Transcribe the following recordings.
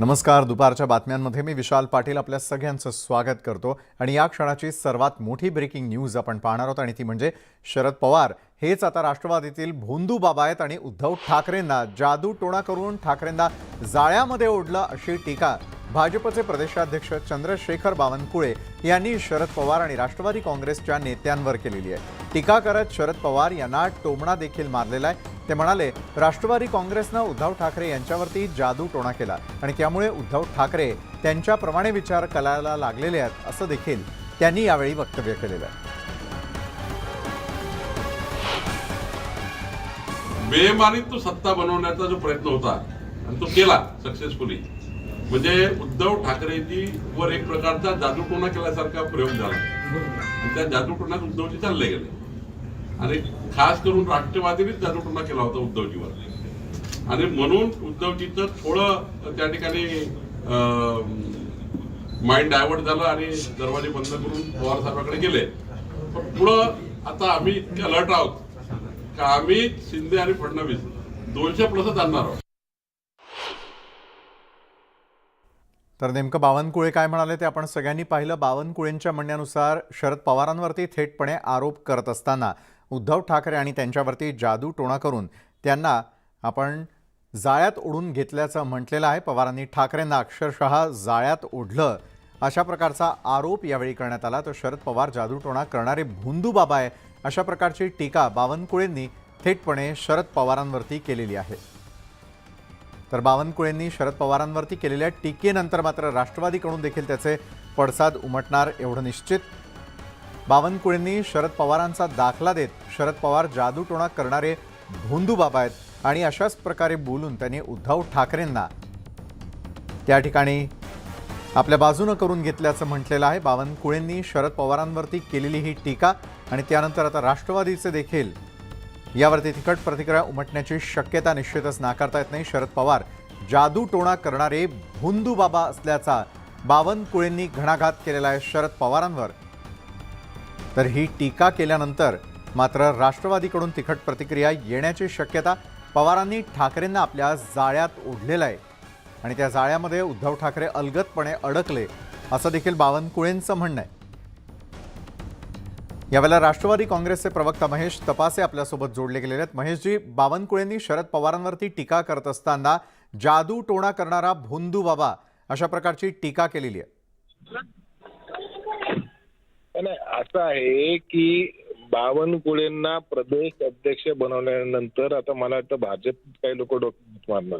नमस्कार. दुपारच्या बातम्यांमध्ये मी विशाल पाटील आपल्या सगळ्यांचं स्वागत करतो आणि या क्षणाची सर्वात मोठी ब्रेकिंग न्यूज आपण पाहणार आहोत आणि ती म्हणजे शरद पवार हेच आता राष्ट्रवादीतील भोंदू बाबा आहेत आणि उद्धव ठाकरेंना जादू टोणा करून ठाकरेंना जाळ्यामध्ये ओढलं अशी टीका भाजपचे प्रदेशाध्यक्ष चंद्रशेखर बावनकुळे यांनी शरद पवार आणि राष्ट्रवादी काँग्रेसच्या नेत्यांवर केलेली आहे. टीका करत शरद पवार यांना टोमणा देखील मारलेला आहे. ते म्हणाले, राष्ट्रवादी काँग्रेसनं उद्धव ठाकरे यांच्यावरती जादू टोणा केला आणि त्यामुळे उद्धव ठाकरे त्यांच्याप्रमाणे विचार करायला लागलेले आहेत असं देखील त्यांनी यावेळी वक्तव्य केलेलं आहे. बेमानीत तो सत्ता बनवण्याचा जो प्रयत्न होता आणि तो केला सक्सेसफुली, म्हणजे उद्धव ठाकरेंनी वर एक प्रकारचा जादूटोणा केल्यासारखा प्रयोग झाला आणि त्या जादूटोण्यात उद्धवजी चालले गेले आणि खास करून राष्ट्रवादीनेच जादूटोणा केला होता उद्धवजीवर आणि म्हणून उद्धवजीचं थोडं त्या ठिकाणी माइंड डायव्हर्ट झालं आणि दरवाजे बंद करून पवार साहेबांकडे गेले. पण पुढं आता आम्ही इतके अलर्ट आहोत का आम्ही शिंदे आणि फडणवीस 200+ आणणार आहोत. तर नेमकं बावनकुळे काय म्हणाले ते आपण सगळ्यांनी पाहिलं. बावनकुळेंच्या म्हणण्यानुसार शरद पवारांवरती थेटपणे आरोप करत असताना उद्धव ठाकरे आणि त्यांच्यावरती जादू टोणा करून त्यांना आपण जाळ्यात ओढून घेतल्याचं म्हटलेलं आहे. पवारांनी ठाकरेंना अक्षरशः जाळ्यात ओढलं अशा प्रकारचा आरोप यावेळी करण्यात आला. तर शरद पवार जादूटोणा करणारे भोंदू बाबा आहे अशा प्रकारची टीका बावनकुळेंनी थेटपणे शरद पवारांवरती केलेली आहे. तर बावनकुळेंनी शरद पवारांवरती केलेल्या टीकेनंतर मात्र राष्ट्रवादीकडून देखील त्याचे पडसाद उमटणार एवढं निश्चित. बावनकुळेंनी शरद पवारांचा दाखला देत शरद पवार जादूटोणा करणारे भोंदू बाबा आहेत आणि अशाच प्रकारे बोलून त्यांनी उद्धव ठाकरेंना त्या ठिकाणी आपल्या बाजूनं करून घेतल्याचं म्हटलेलं आहे. बावनकुळेंनी शरद पवारांवरती केलेली ही टीका आणि त्यानंतर आता राष्ट्रवादीचे देखील यावरती तिखट प्रतिक्रिया उमटण्याची शक्यता निश्चितच नाकारता येत नाही. शरद पवार जादूटोणा करणारे भोंदू बाबा असल्याचा बावनकुळेंनी घणाघात केलेला आहे शरद पवारांवर. तर ही टीका केल्यानंतर मात्र राष्ट्रवादीकडून तिखट प्रतिक्रिया येण्याची शक्यता. पवारांनी ठाकरेंना आपल्या जाळ्यात ओढलेलं आहे आणि त्या जाळ्यामध्ये उद्धव ठाकरे अलगदपणे अडकले असं देखील बावनकुळेंचं म्हणणं आहे. यावेळेला राष्ट्रवादी काँग्रेसचे प्रवक्ता महेश तपासे आपल्यासोबत जोडले गेलेले आहेत. महेशजी, बावनकुळेंनी शरद पवारांवरती टीका करत असताना जादू टोणा करणारा भोंदू बाबा अशा प्रकारची टीका केलेली आहे. असं आहे की बावनकुळेंना प्रदेश अध्यक्ष बनवल्यानंतर आता मला वाटतं भाजप काही लोक डोक्यात मारणार.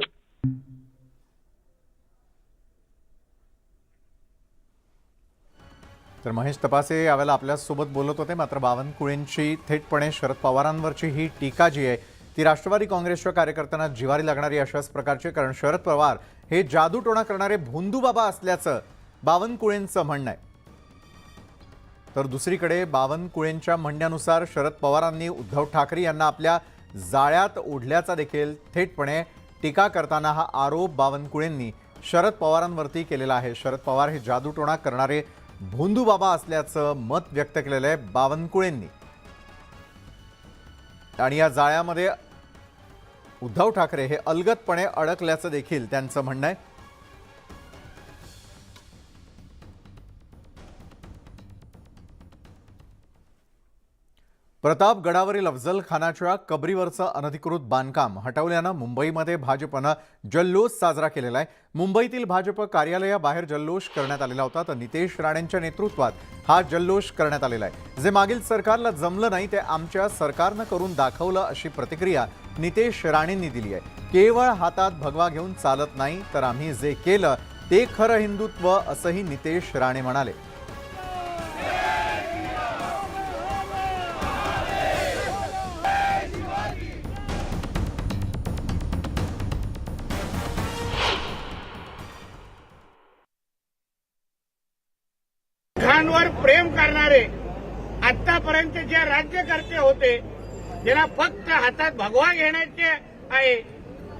तर महेश तपासे यावेळेला आपल्यासोबत बोलत होते. मात्र बावनकुळेंची थेटपणे शरद पवारांवरची ही टीका जी आहे ती राष्ट्रवादी काँग्रेसच्या कार्यकर्त्यांना जिवारी लागणारी अशाच प्रकारची, कारण शरद पवार हे जादूटोणा करणारे भोंदू बाबा असल्याचं बावनकुळेंचं म्हणणं आहे. तर दुसरीकडे बावनकुळेंच्या म्हणण्यानुसार शरद पवारांनी उद्धव ठाकरे यांना आपल्या जाळ्यात ओढल्याचा देखील थेटपणे टीका करताना हा आरोप बावनकुळेंनी शरद पवारांवरती केलेला आहे. शरद पवार हे जादूटोणा करणारे भोंदू बाबा असल्याचं मत व्यक्त केलेलं आहे बावनकुळेंनी आणि या जाळ्यामध्ये उद्धव ठाकरे हे अलगदपणे अडकल्याचं देखील त्यांचं म्हणणं आहे. प्रतापगडावरील अफजल खानाच्या कबरीवरचं अनधिकृत बांधकाम हटवल्यानं मुंबईमध्ये भाजपनं जल्लोष साजरा केलेला आहे. मुंबईतील भाजप कार्यालयाबाहेर जल्लोष करण्यात आलेला होता. तर नितेश राणेंच्या नेतृत्वात हा जल्लोष करण्यात आलेला आहे. जे मागील सरकारला जमलं नाही ते आमच्या सरकारनं करून दाखवलं अशी प्रतिक्रिया नितेश राणेंनी दिली आहे. केवळ हातात भगवा घेऊन चालत नाही, तर आम्ही जे केलं ते खरं हिंदुत्व असंही नितेश राणे म्हणाले. खानवर प्रेम करणारे आतापर्यंत जे राज्यकर्ते होते ज्यांना फक्त हातात भगवा घेण्याचे आहे,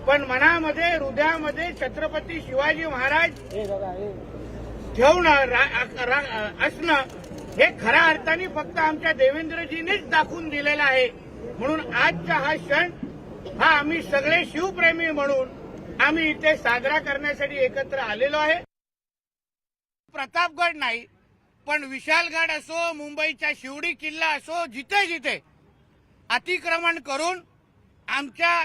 पण मनामध्ये हृदयामध्ये छत्रपती शिवाजी महाराज ठेवणं असणं हे खऱ्या अर्थाने फक्त आमच्या देवेंद्रजींनीच दाखवून दिलेलं आहे. म्हणून आजचा हा क्षण हा आम्ही सगळे शिवप्रेमी म्हणून आम्ही इथे साजरा करण्यासाठी एकत्र आलेलो आहे. प्रतापगड नाही, पण विशालगड असो, मुंबईचा शिवडी किल्ला असो, जिथे जिथे अतिक्रमण करून आमच्या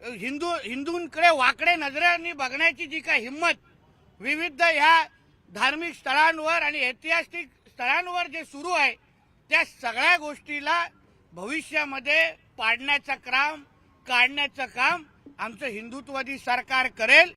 हिंदूंकडे वाकडे नजरेने बघण्याची जी काही हिंमत विविध ह्या धार्मिक स्थळांवर आणि ऐतिहासिक स्थळांवर जे सुरू आहे, त्या सगळ्या गोष्टीला भविष्यामध्ये पाडण्याचं काम, काढण्याचं काम आमचं हिंदुत्ववादी सरकार करेल.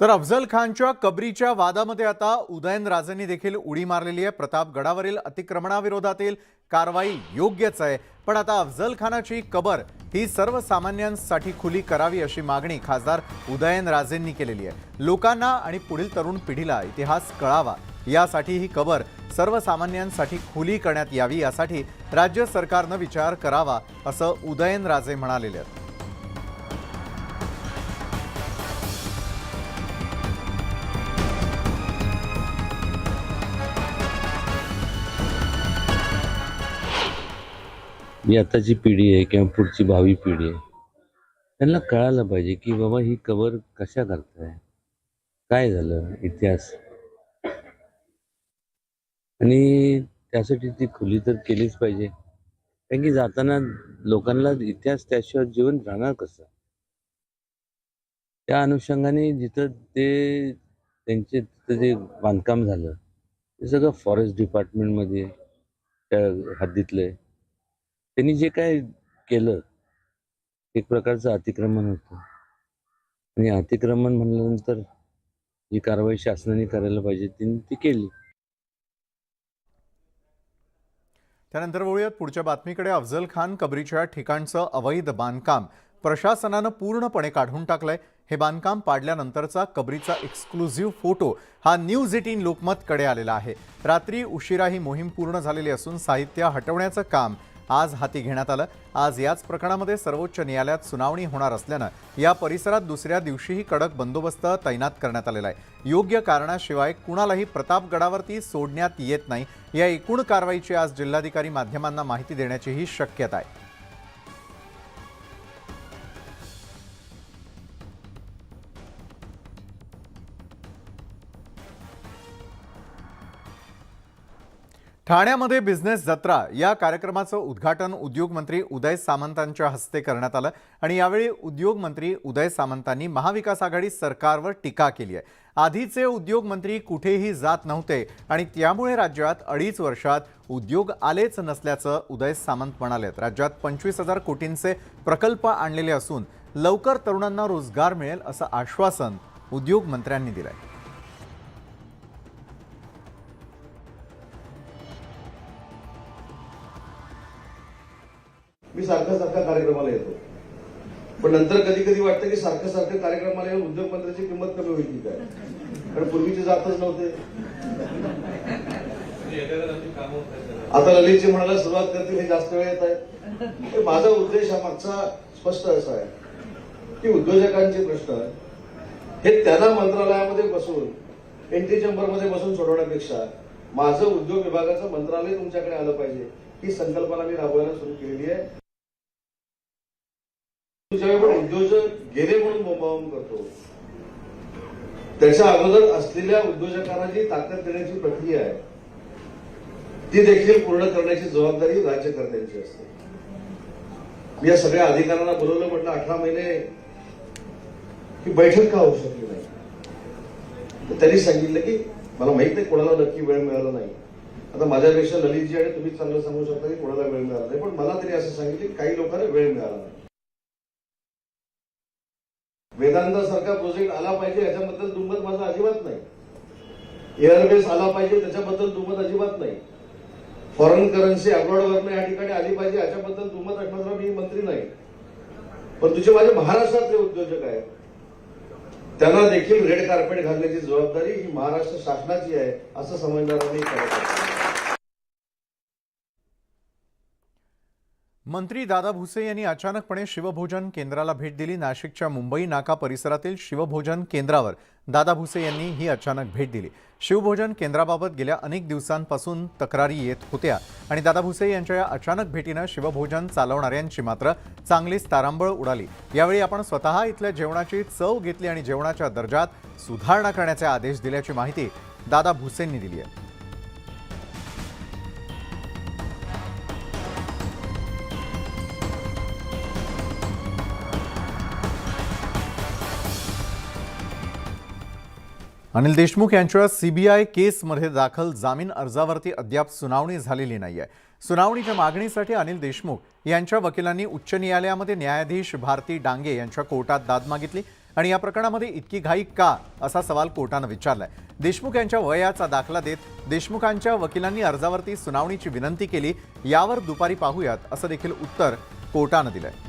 तर अफजल खानच्या कबरीच्या वादामध्ये आता उदयनराजेंनी देखील उडी मारलेली आहे. प्रतापगडावरील अतिक्रमणाविरोधातील कारवाई योग्यच आहे, पण आता अफजल खानाची कबर ही सर्वसामान्यांसाठी खुली करावी अशी मागणी खासदार उदयनराजेंनी केलेली आहे. लोकांना आणि पुढील तरुण पिढीला इतिहास कळावा यासाठी ही कबर सर्वसामान्यांसाठी खुली करण्यात यावी, यासाठी राज्य सरकारनं विचार करावा असं उदयनराजे म्हणालेले आहेत. ही आताची पिढी आहे किंवा पुढची भावी पिढी आहे, त्यांना कळायला पाहिजे की बाबा ही कबर कशा करताय, काय झालं इतिहास, आणि त्यासाठी ती खुली तर केलीच पाहिजे. कारण की जाताना लोकांना इतिहास त्याशिवाय जीवन राहणार कसं. त्या अनुषंगाने जिथं ते त्यांचे तिथं जे बांधकाम झालं ते सगळं फॉरेस्ट डिपार्टमेंटमध्ये त्या हद्दीतलं आहे. त्यांनी जे काय केलं एक प्रकारचं अतिक्रमण होतं, आणि अतिक्रमण म्हणल्यानंतर जी कारवाई शासनाने करायला पाहिजे त्यांनी ती केली. त्यानंतर वळूयात पुढच्या बातमीकडे. अफजल खान कबरीच्या ठिकाणचं अवैध बांधकाम प्रशासनानं पूर्णपणे काढून टाकलंय. हे बांधकाम पाडल्यानंतरचा कबरीचा एक्सक्लुझिव्ह फोटो हा न्यूज 18 लोकमतकडे आलेला आहे. रात्री उशिरा ही मोहीम पूर्ण झालेली असून साहित्य हटवण्याचं काम आज हाती घेण्यात आलं. आज याच प्रकरणामध्ये सर्वोच्च न्यायालयात सुनावणी होणार असल्यानं या परिसरात दुसऱ्या दिवशीही कडक बंदोबस्त तैनात करण्यात आलेला आहे. योग्य कारणाशिवाय कुणालाही प्रतापगडावरती सोडण्यात येत नाही. या एकूण कारवाईची आज जिल्हाधिकारी माध्यमांना माहिती देण्याचीही शक्यता आहे. ठाण्यामध्ये बिझनेस जत्रा या कार्यक्रमाचं उद्घाटन उद्योग मंत्री उदय सामंतांच्या हस्ते करण्यात आलं आणि यावेळी उद्योग मंत्री उदय सामंतांनी महाविकास आघाडी सरकारवर टीका केली आहे. आधीचे उद्योग मंत्री कुठेही जात नव्हते आणि त्यामुळे राज्यात 2.5 वर्षात उद्योग आलेच नसल्याचं उदय सामंत म्हणाले. राज्यात 25,000 कोटींचे प्रकल्प आणलेले असून लवकर तरुणांना रोजगार मिळेल असं आश्वासन उद्योग मंत्र्यांनी दिलं आहे. मी सारखा कार्यक्रमाला येतो, पण नंतर कधी कधी वाटतं की सारखं कार्यक्रमाला येऊन उद्योग मंत्र्याची किंमत कमी होईल की काय, कारण पूर्वीचे जातच नव्हते. आता ललितजी म्हणायला सुरुवात करतील, हे जास्त वेळ येत आहे. माझा उद्देश हा मागचा स्पष्ट असा आहे की उद्योजकांचे प्रश्न हे त्यांना मंत्रालयामध्ये बसून एनटी चेंबरमध्ये बसून सोडवण्यापेक्षा माझं उद्योग विभागाचं मंत्रालय तुमच्याकडे आलं पाहिजे, ही संकल्पना मी राबवायला सुरू केलेली आहे. ज्यावेळी उद्योजक गेले म्हणून बोंबाबोंब करतो, त्याच्या अगोदर असलेल्या उद्योजकांना जी ताकद देण्याची प्रक्रिया आहे ती देखील पूर्ण करण्याची जबाबदारी राज्यकर्त्यांची असते. मी या सगळ्या अधिकाऱ्यांना बोलवलं, म्हटलं 18 महिने ही बैठक का होऊ शकली नाही. तर त्यांनी सांगितलं की मला माहित नाही कोणाला नक्की वेळ मिळाला नाही. आता माझ्यापेक्षा ललितजी आणि तुम्ही चांगलं सांगू शकता की कोणाला वेळ मिळाला नाही, पण मला तरी असं सांगितलं की काही लोकांना वेळ मिळाला नाही. वेदांतासारखा प्रोजेक्ट आला पाहिजे याच्याबद्दल दुमत माझा अजिबात नाही. एअरबेस आला पाहिजे त्याच्याबद्दल दुमत अजिबात नाही. फॉरेन करन्सी अब्रॉडवरनं या ठिकाणी आली पाहिजे याच्याबद्दल दुमत असणारा मी मंत्री नाही. पण तुझे माझे महाराष्ट्रातले उद्योजक आहेत, त्यांना देखील रेड कार्पेट घालण्याची जबाबदारी ही महाराष्ट्र शासनाची आहे असं समजणारा मी करत. मंत्री दादा भुसे यांनी अचानकपणे शिवभोजन केंद्राला भेट दिली। नाशिकच्या मुंबई नाका परिसरातील शिवभोजन केंद्रावर दादा भुसे यांनी ही अचानक भेट दिली। शिवभोजन केंद्राबाबत गेल्या अनेक दिवसांपासून तक्रारी येत होत्या आणि दादा भुसे यांच्या या अचानक भेटीनं शिवभोजन चालवणाऱ्यांची मात्र चांगलीच तारांबळ उडाली। यावेळी आपण स्वतः इथल्या जेवणाची चव घेतली आणि जेवणाच्या दर्जात सुधारणा करण्याचे आदेश दिल्याची माहिती दादा भुसेंनी दिली आहे। अनिल देशमुख यांच्या सीबीआय केसमध्ये दाखल जामीन अर्जावरती अद्याप सुनावणी झालेली नाहीये। सुनावणीच्या मागणीसाठी अनिल देशमुख यांच्या वकिलांनी उच्च न्यायालयामध्ये न्यायाधीश भारती डांगे यांच्या कोर्टात दाद मागितली आणि या प्रकरणामध्ये इतकी घाई का असा सवाल कोर्टानं विचारलाय। देशमुख यांच्या वयाचा दाखला देत देशमुखांच्या वकिलांनी अर्जावरती सुनावणीची विनंती केली। यावर दुपारी पाहूयात असं देखील उत्तर कोर्टानं दिलंय।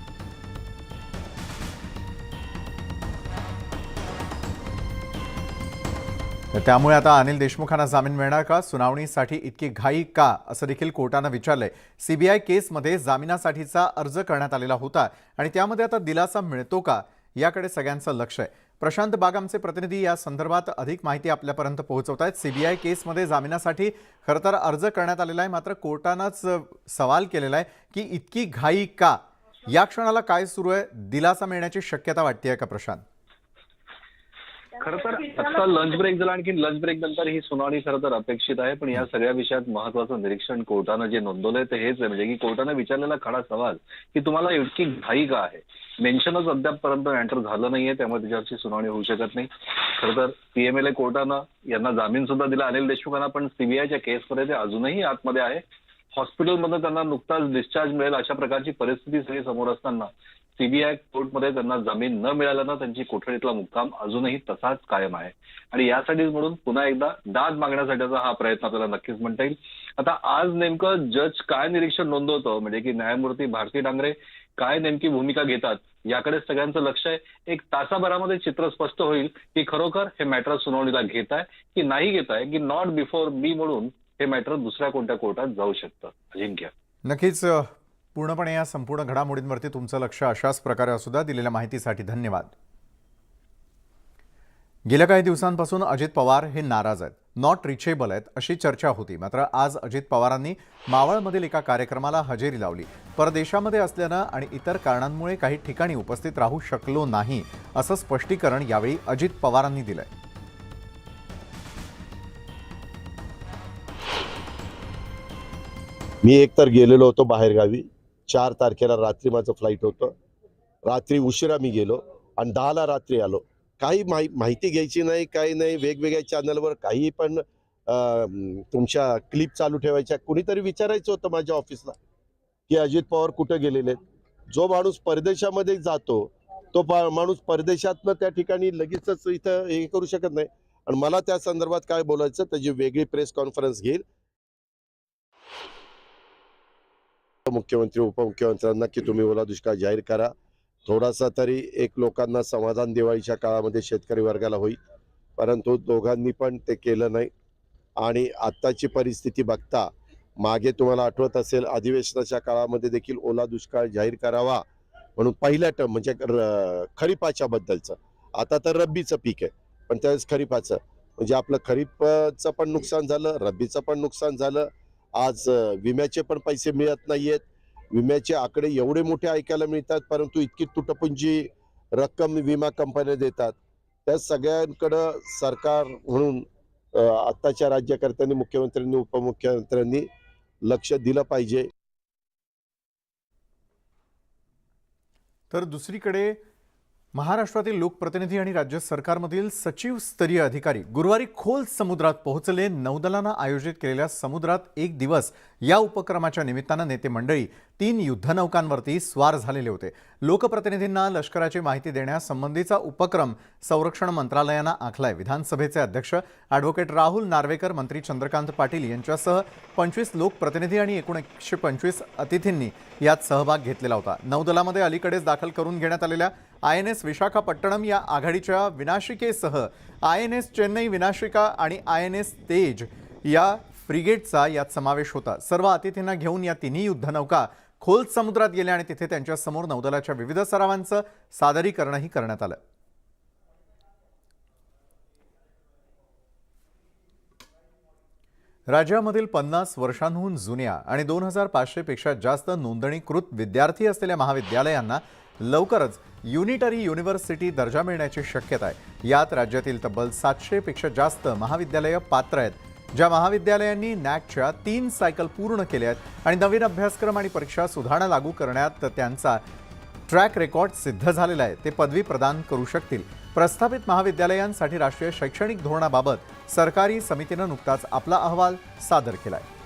त्यामुळे आता अनिल देशमुखांना जामीन मिळणार का? सुनावणीसाठी इतकी घाई का असं देखील कोर्टानं विचारलंय। सीबीआय केसमध्ये जामिनासाठीचा अर्ज करण्यात आलेला होता आणि त्यामध्ये आता दिलासा मिळतो का याकडे सगळ्यांचं लक्ष आहे। प्रशांत बाग आमचे प्रतिनिधी या संदर्भात अधिक माहिती आपल्यापर्यंत पोहोचवत आहेत। सीबीआय केसमध्ये जामिनासाठी खरं तर अर्ज करण्यात आलेला आहे, मात्र कोर्टानंच सवाल केलेला आहे की इतकी घाई का? या क्षणाला काय सुरू आहे? दिलासा मिळण्याची शक्यता वाटते का प्रशांत? खरं तर आता लंच ब्रेक झाला, आणखी लंच ब्रेक नंतर ही सुनावणी खरं तर अपेक्षित आहे। पण या सगळ्या विषयात महत्वाचं निरीक्षण कोर्टानं जे नोंदवलंय ते हेच आहे, म्हणजे की कोर्टानं विचारलेला खडा सवाल की तुम्हाला इतकी घाई का आहे? मेन्शनच अद्यापपर्यंत एंटर झालं नाहीये, त्यामुळे त्याच्यावरची सुनावणी होऊ शकत नाही। खरं तर पीएमएलए कोर्टानं यांना जामीन सुद्धा दिला अनिल देशमुखांना, पण सीबीआयच्या केसमध्ये ते अजूनही आतमध्ये आहे। हॉस्पिटलमध्ये त्यांना नुकताच डिस्चार्ज मिळेल अशा प्रकारची परिस्थिती सगळी समोर असताना सीबीआय कोर्टमध्ये त्यांना जामीन न मिळाल्यानं त्यांची कोठडीतला मुक्काम अजूनही तसाच कायम आहे आणि यासाठीच म्हणून पुन्हा एकदा दाद मागण्यासाठीचा हा प्रयत्न आपल्याला नक्कीच म्हणता येईल। आता आज नेमकं जज काय निरीक्षण नोंदवतो, म्हणजे की न्यायमूर्ती भारती डांगरे काय नेमकी भूमिका घेतात याकडे सगळ्यांचं लक्ष आहे। एक तासाभरामध्ये चित्र स्पष्ट होईल की खरोखर हे मॅटर सुनावणीला घेत आहे की नाही घेत आहे, की नॉट बिफोर मी म्हणून हे मॅटर दुसऱ्या कोणत्या कोर्टात जाऊ शकतं। अजिंक्य, नक्कीच पूर्णपणे या संपूर्ण घडामोडींवरती तुमचं लक्ष अशाच प्रकारे असू द्या। दिलेल्या माहितीसाठी धन्यवाद। गेल्या काही दिवसांपासून अजित पवार हे नाराज आहेत, नॉट रिचेबल आहेत अशी चर्चा होती। मात्र आज अजित पवारांनी मावळमधील एका कार्यक्रमाला हजेरी लावली। परदेशामध्ये असल्यानं आणि इतर कारणांमुळे काही ठिकाणी उपस्थित राहू शकलो नाही असं स्पष्टीकरण यावेळी अजित पवारांनी दिलंय। मी एकतर गेलेलो होतो बाहेरगावी, 4 तारखेला रात्री माझं फ्लाईट होतं। रात्री उशिरा मी गेलो आणि 10ला रात्री आलो। काही माहिती घ्यायची नाही, काही नाही, वेगवेगळ्या चॅनलवर काही पण तुमच्या क्लिप चालू ठेवायच्या। कुणीतरी विचारायचं होतं माझ्या ऑफिसला की अजित पवार कुठे गेलेले। जो माणूस परदेशामध्ये जातो तो माणूस परदेशातनं त्या ठिकाणी लगेचच इथं हे करू शकत नाही आणि मला त्या संदर्भात काय बोलायचं त्याची वेगळी प्रेस कॉन्फरन्स घेईल मुख्यमंत्री उपमुख्यमंत्र्यांना की तुम्ही ओला दुष्काळ जाहीर करा। थोडासा तरी एक लोकांना समाधान दिवाळीच्या काळामध्ये शेतकरी वर्गाला होईल, परंतु दोघांनी पण ते केलं नाही। आणि आत्ताची परिस्थिती बघता मागे तुम्हाला आठवत असेल अधिवेशनाच्या काळामध्ये देखील ओला दुष्काळ जाहीर करावा म्हणून पहिल्या टर्म म्हणजे खरीपाच्या बद्दलचं, आता तर रब्बीचं पीक आहे पण त्यावेळेस खरीपाचं म्हणजे आपलं खरीपचं पण नुकसान झालं, रब्बीचं पण नुकसान झालं। आज विम्याचे पण पैसे मिळत नाहीयेत। विम्याचे आकडे एवढे मोठे ऐकायला मिळतात, परंतु इतकी तुटपुंजी रक्कम विमा कंपन्या देतात। त्या सगळ्यांकडं सरकार म्हणून आत्ताच्या राज्यकर्त्यांनी, मुख्यमंत्र्यांनी, उपमुख्यमंत्र्यांनी लक्ष दिलं पाहिजे। तर दुसरीकडे महाराष्ट्रातील लोकप्रतिनिधी आणि राज्य सरकारमधील सचिव स्तरीय अधिकारी गुरुवारी खोल समुद्रात पोहोचले। नौदलानं आयोजित केलेल्या समुद्रात एक दिवस या उपक्रमाच्या निमित्तानं नेते मंडळी 3 युद्धनौकांवरती स्वार झालेले होते। लोकप्रतिनिधींना लष्कराची माहिती देण्यासंबंधीचा उपक्रम संरक्षण मंत्रालयानं आखलाय। विधानसभेचे अध्यक्ष ॲडव्होकेट राहुल नार्वेकर, मंत्री चंद्रकांत पाटील यांच्यासह 25 लोकप्रतिनिधी आणि एकूण 125 अतिथींनी यात सहभाग घेतलेला होता। नौदलामध्ये अलीकडेच दाखल करून घेण्यात आलेल्या INS विशाखापट्टणम या आघाडीच्या विनाशिकेसह INS चेन्नई विनाशिका आणि INS तेज या फ्रिगेटचा यात समावेश होता। सर्व अतिथींना घेऊन या 3 युद्धनौका खोल समुद्रात गेले आणि तिथे त्यांच्यासमोर नौदलाच्या विविध सरावांचं सादरीकरणही करण्यात आलं. राज्यामधील 50 वर्षांहून जुन्या आणि 2500 पेक्षा जास्त नोंदणीकृत विद्यार्थी असलेल्या महाविद्यालयांना लवकरच युनिटरी युनिव्हर्सिटी दर्जा मिळण्याची शक्यता आहे. यात राज्यातील तब्बल 700 पेक्षा जास्त महाविद्यालये पात्र आहेत. ज्या महाविद्यालयांनी नॅकच्या 3 सायकल पूर्ण केल्या आहेत आणि नवीन अभ्यासक्रम आणि परीक्षा सुधारणा लागू करण्यात त्यांचा ट्रॅक रेकॉर्ड सिद्ध झालेला आहे, ते पदवी प्रदान करू शकतील. प्रस्थापित महाविद्यालयांसाठी राष्ट्रीय शैक्षणिक धोरणाबाबत सरकारी समितीनं नुकताच आपला अहवाल सादर केला आहे.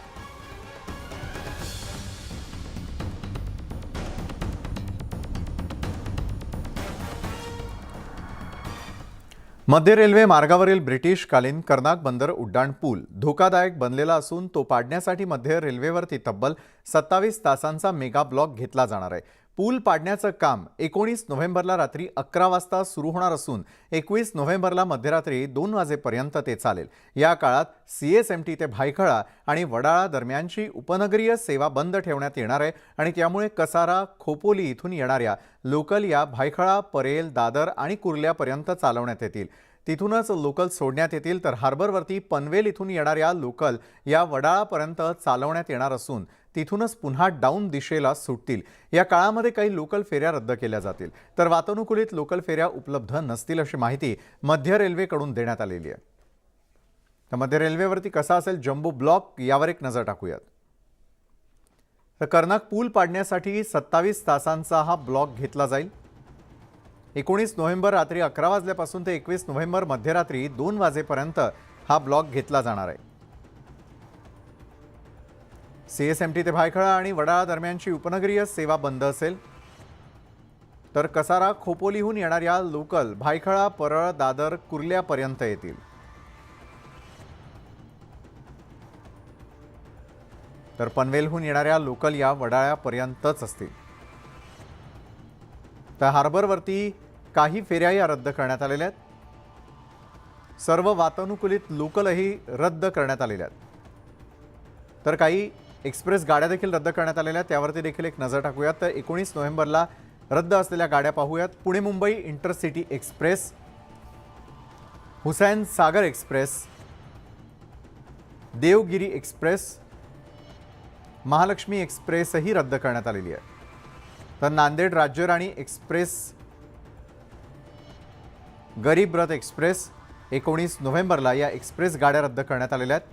मध्य रेल्वे मार्गावरील ब्रिटिशकालीन कर्नाक बंदर उड्डाण पूल धोकादायक बनलेला असून तो पाडण्यासाठी मध्य रेल्वेवरती तब्बल 27 तासांचा मेगा ब्लॉक घेतला जाणार आहे. पूल पाडण्याचं काम 19 नोव्हेंबरला रात्री 11 वाजता सुरू होणार असून 21 नोव्हेंबरला मध्यरात्री 2 वाजेपर्यंत ते चालेल. या काळात CSMT ते भायखळा आणि वडाळा दरम्यानची उपनगरीय सेवा बंद ठेवण्यात येणार आहे आणि त्यामुळे कसारा, खोपोली इथून येणाऱ्या लोकल या भायखळा, परेल, दादर आणि कुर्ल्यापर्यंत चालवण्यात येतील. तिथूनच लोकल सोडण्यात येतील, तर हार्बरवरती पनवेल इथून येणाऱ्या लोकल या वडाळापर्यंत चालवण्यात येणार असून तिथूनच पुन्हा डाऊन दिशेला सुटतील. या काळामध्ये काही लोकल फेऱ्या रद्द केल्या जातील, तर वातानुकूलित लोकल फेऱ्या उपलब्ध नसतील अशी माहिती मध्य रेल्वेकडून देण्यात आलेली आहे. तर मध्य रेल्वेवरती कसा असेल जम्बो ब्लॉक यावर एक नजर टाकूयात. तर कर्नाक पूल पाडण्यासाठी 27 तासांचा हा ब्लॉक घेतला जाईल. 19 नोव्हेंबर रात्री 11 वाजल्यापासून ते 21 नोव्हेंबर मध्यरात्री 2 वाजेपर्यंत हा ब्लॉक घेतला जाणार आहे. CSMT ते भायखळा आणि वडाळा दरम्यानची उपनगरीय सेवा बंद असेल, तर कसारा, खोपोलीहून येणाऱ्या लोकल भायखळा, परळ, दादर, कुर्ल्यापर्यंत येतील. तर पनवेलहून येणाऱ्या लोकल या वडाळ्यापर्यंतच असतील. तर हार्बरवरती काही फेऱ्या या रद्द करण्यात आलेल्या आहेत. सर्व वातानुकूलित लोकलही रद्द करण्यात आलेल्या आहेत. तर काही एक्सप्रेस गाड्या देखील रद्द करण्यात आलेल्या आहेत, त्यावरती देखील एक नजर टाकूयात. तर 19 नोव्हेंबरला रद्द असलेल्या गाड्या पाहूयात. Pune Mumbai intercity express, Hussain Sagar express, Devgiri express, Mahalakshmi एक्सप्रेसही रद्द करण्यात आलेली आहे. तर नांदेड राज्यराणी एक्सप्रेस, गरीब रथ एक्सप्रेस 19 नोव्हेंबरला या एक्सप्रेस गाड्या रद्द करण्यात आलेल्या आहेत.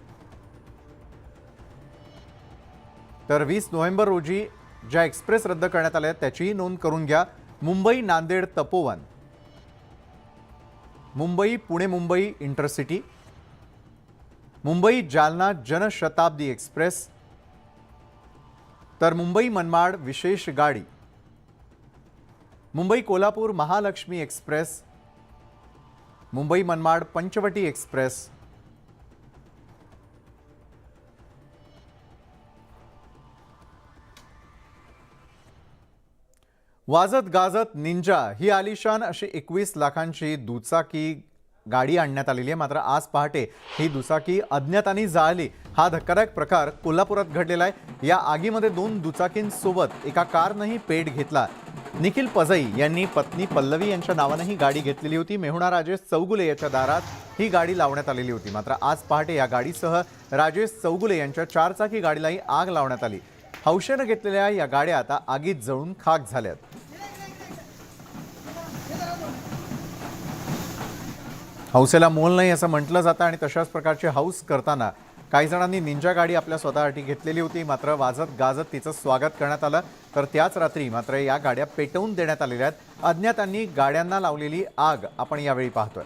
तर 20 नोव्हेंबर रोजी ज्या एक्सप्रेस रद्द करण्यात आल्या आहेत त्याचीही नोंद करून घ्या. मुंबई नांदेड तपोवन, मुंबई पुणे मुंबई इंटरसिटी, मुंबई जालना जनशताब्दी एक्सप्रेस, तर मुंबई मनमाड विशेष गाडी, मुंबई कोल्हापूर महालक्ष्मी एक्सप्रेस, मुंबई मनमाड पंचवटी एक्सप्रेस, वाजत गाजत निंजा ही आलिशान अशी 21 लाखांची दुचाकी गाडी आणण्यात आलेली आहे. मात्र आज पहाटे ही दुचाकी अज्ञातांनी जाळली. हा धक्कादायक प्रकार कोल्हापुरात घडलेला आहे. या आगीमध्ये 2 दुचाकींसोबत एका कारनंही पेट घेतला. निखिल पजई यांनी पत्नी पल्लवी यांच्या नावानं ही गाडी घेतलेली होती. मेहुणा राजेश चौगुले याच्या दारात ही गाडी लावण्यात आलेली होती. मात्र आज पहाटे या गाडीसह राजेश चौगुले यांच्या 4 चाकी गाडीलाही आग लावण्यात आली. हौशेनं घेतलेल्या या गाड्या आता आगीत जळून खाक झाल्यात. हौसेला मोल नाही असं म्हटलं जातं आणि तशाच प्रकारची हौस करताना काही जणांनी निंजा गाडी आपल्या स्वतःसाठी घेतलेली होती. मात्र वाजत गाजत तिचं स्वागत करण्यात आलं. तर त्याच रात्री मात्र या गाड्या पेटवून देण्यात आलेल्या आहेत. अज्ञातांनी गाड्यांना लावलेली आग आपण यावेळी पाहतोय.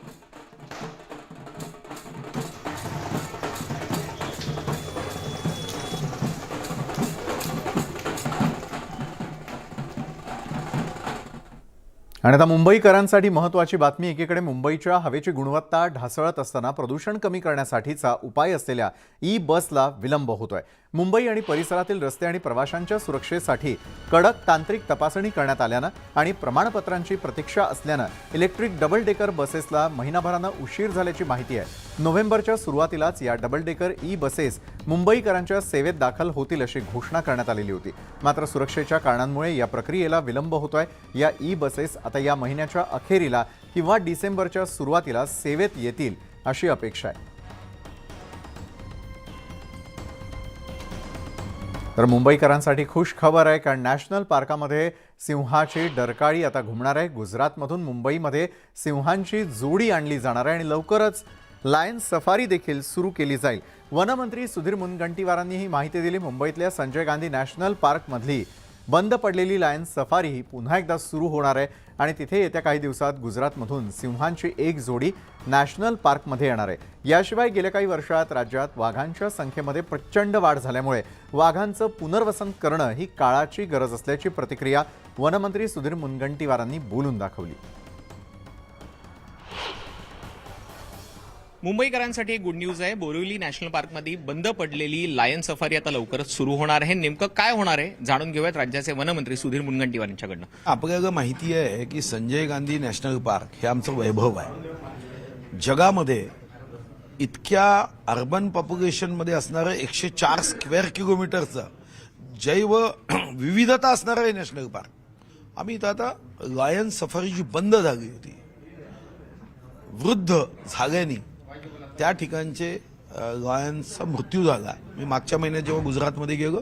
आणि आता मुंबईकरांसाठी महत्त्वाची बातमी. एकीकडे मुंबईच्या हवेची गुणवत्ता ढासळत असताना प्रदूषण कमी करण्यासाठीचा उपाय असलेल्या ई बसला विलंब होतोय. मुंबई आणि परिसरातील रस्ते आणि प्रवाशांच्या सुरक्षेसाठी कडक तांत्रिक तपासणी करण्यात आल्यानं आणि प्रमाणपत्रांची प्रतीक्षा असल्यानं इलेक्ट्रिक डबल डेकर बसेसला महिनाभरानं उशीर झाल्याची माहिती आहे। नोव्हेंबरच्या सुरुवातीलाच या डबल डेकर ई बसेस मुंबईकरांच्या सेवेत दाखल होतील अशी घोषणा करण्यात आलेली होती। मात्र सुरक्षेच्या कारणांमुळे या प्रक्रियेला विलंब होतोय। या ई बसेस आता या महिन्याच्या अखेरीला किंवा डिसेंबरच्या सुरुवातीला सेवेत येतील अशी अपेक्षा आहे। तर मुंबईकरांसाठी खुश खबर आहे, कारण नॅशनल पार्कामध्ये सिंहाची डरकाळी आता घुमणार आहे। गुजरातमधून मुंबईमध्ये सिंहांची जोडी आणली जाणार आहे आणि लवकरच लायन सफारी देखील सुरू केली जाईल। वनमंत्री सुधीर मुनगंटीवारांनी ही माहिती दिली। मुंबईतल्या संजय गांधी नॅशनल पार्कमधली बंद पडलेली लायन सफारी ही पुन्हा एकदा सुरू होणार आहे आणि तिथे येत्या काही दिवसात गुजरातमधून सिंहांची एक जोडी नॅशनल पार्कमध्ये येणार आहे। याशिवाय गेल्या काही वर्षात राज्यात वाघांच्या संख्येमध्ये प्रचंड वाढ झाल्यामुळे वाघांचं पुनर्वसन करणं ही काळाची गरज असल्याची प्रतिक्रिया वनमंत्री सुधीर मुनगंटीवारांनी बोलून दाखवली। मुंबईकरांसाठी एक गुड न्यूज आहे। बोरिवली नॅशनल पार्कमध्ये बंद पडलेली लायन सफारी आता लवकरच सुरू होणार आहे। नेमकं काय होणार आहे जाणून घेऊयात राज्याचे वनमंत्री सुधीर मुनगंटीवार यांच्याकडनं। आपल्याला माहिती आहे की संजय गांधी नॅशनल पार्क हे आमचं वैभव आहे। जगामध्ये इतक्या अर्बन पॉप्युलेशनमध्ये असणारं 104 स्क्वेअर किलोमीटरचं जैव विविधता असणारं हे नॅशनल पार्क। आम्ही इथं आता लायन सफारी जी बंद झाली होती, वृद्ध झाल्याने त्या ठिकाणचे लायन्सचा मृत्यू झाला। मी मागच्या महिन्यात जेव्हा गुजरातमध्ये गेलो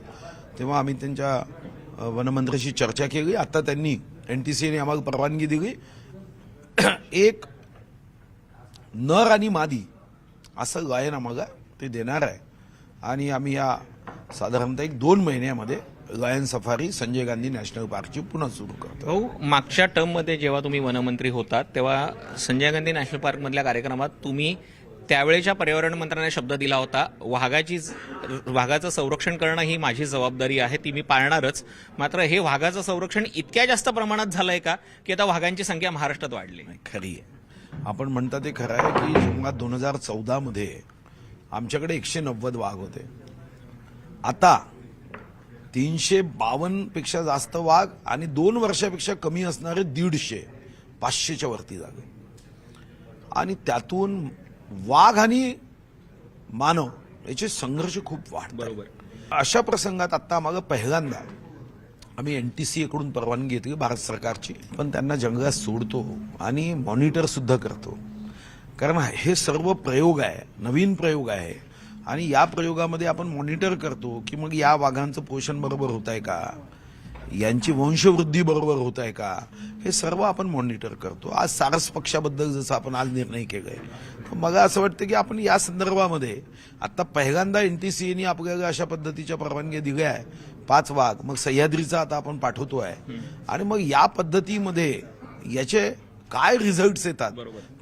तेव्हा आम्ही त्यांच्या वनमंत्र्याशी चर्चा केली। आता त्यांनी NTCने आम्हाला परवानगी दिली। एक नर आणि मादी असं लायन आम्हाला ते देणार आहे आणि आम्ही या साधारणतः 1-2 महिन्यामध्ये lion safari Sanjay Gandhi national पार्कची पुन्हा सुरू करतो। भाऊ, मागच्या टर्ममध्ये जेव्हा तुम्ही वनमंत्री होतात तेव्हा संजय गांधी नॅशनल पार्कमधल्या कार्यक्रमात तुम्ही त्यावेळेच्या पर्यावरण मंत्र्यांना शब्द दिला होता, वाघाचं संरक्षण करणं ही माझी जबाबदारी आहे, ती मी पाळणारच। मात्र हे वाघाचं संरक्षण इतक्या जास्त प्रमाणात झालंय का की आता वाघांची संख्या महाराष्ट्रात वाढली? खरी आहे, आपण म्हणता ते खरं आहे की जेव्हा 2014 मध्ये आमच्याकडे 190 वाघ होते, आता 352 पेक्षा जास्त वाघ आणि 2 वर्षापेक्षा कमी असणारे 150, 500च्या वरती झाले। आणि त्यातून वाघ आणि मानव याचे संघर्ष खूप वाढतात। बरोबर। अशा प्रसंगात आता आम्हाला पहिल्यांदा आम्ही NTCA कडून परवानगी घेतली भारत सरकारची, पण त्यांना जंगलात सोडतो आणि मॉनिटर सुद्धा करतो, कारण हे सर्व प्रयोग आहे, नवीन प्रयोग आहे आणि या प्रयोगामध्ये आपण मॉनिटर करतो की मग या वाघांचं पोषण बरोबर होत आहे का, यांची वंशवृद्धी बरोबर होत आहे का, हे सर्व आपण मॉनिटर करतो। आज सारस पक्षाबद्दल जसं आपण आज निर्णय केलाय, तर मला असं वाटतं की आपण या संदर्भामध्ये आता पहिल्यांदा NTCने आपल्याला अशा पद्धतीच्या परवानग्या दिल्या आहे। 5 वाघ, मग सह्याद्रीचा आता आपण पाठवतो आहे आणि मग या पद्धतीमध्ये याचे काय रिझल्ट्स येतात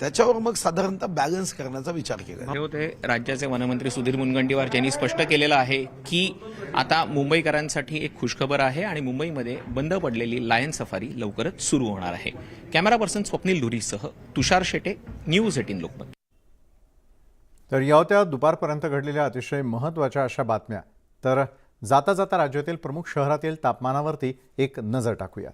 त्याच्यावर मग साधारणतः बॅलन्स करण्याचा विचार केला। हे होते राज्याचे वनमंत्री सुधीर मुनगंटीवार, यांनी स्पष्ट केलेलं आहे की आता मुंबईकरांसाठी एक खुशखबर आहे आणि मुंबईमध्ये बंद पडलेली लायन सफारी लवकरच सुरू होणार आहे। कॅमेरा पर्सन स्वप्नील धुरीसह तुषार शेटे, न्यूज 18 लोकमत। तर या होत्या दुपारपर्यंत घडलेल्या अतिशय महत्त्वाच्या अशा बातम्या। तर जाता जाता राज्यातील प्रमुख शहरातील तापमानावरती एक नजर टाकूयात।